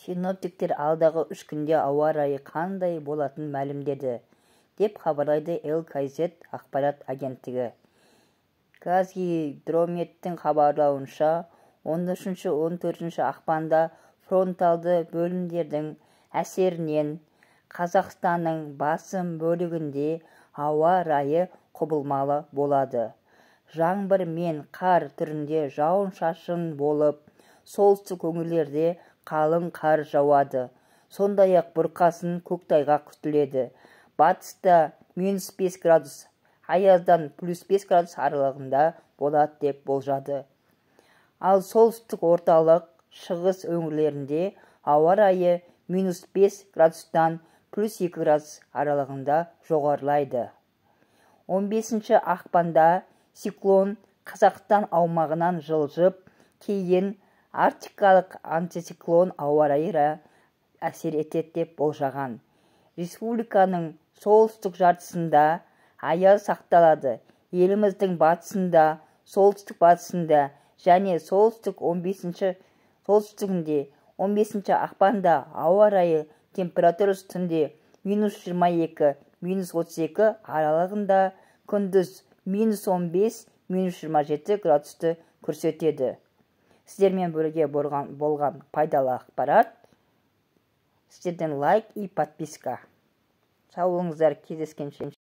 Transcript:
Синоптиктер алдағы 3 күнде ауа райы қандай болатынын мәлімдеді, деп хабарлайды эл-Кайзет ақпарат агенттігі. Қазгидрометтің хабарлауынша, 13-14 ақпанда фронталды бөлімдердің әсерінен Қазақстанның басым бөлігінде ауа райы құбылмалы болады. Жаңбыр мен қар түрінде жауын-шашын болып, солтүстік өңірлерде қалың қар жауады. Сондай-ақ бұрқасын көктайғақ күтіледі. Батыста -5 градус, аяздан +5 градус аралығында болады деп болжады. Ал солтүстік орталық шығыс өңірлерінде ауа райы -5 градустан +2 градус аралығында жоғарылайды. 15 ақпанда циклон Қазақстан аумағынан жылжып, кейін арктикалық антициклон ауа райы әсер етеді деп болжаған. Республиканың солтүстік жартысында аяз сақталады. Еліміздің батысында, солтүстік батысында және солтүстігінде 15 ақпанда ауа райы температурасы түнде -22, -32 аралығында, күндіз -15, -27 градусты көрсетеді. Сіздермен бірге болған пайдалы ақпарат. Сіздерден лайк и подписка. Сау болыңыздар, кездескенше.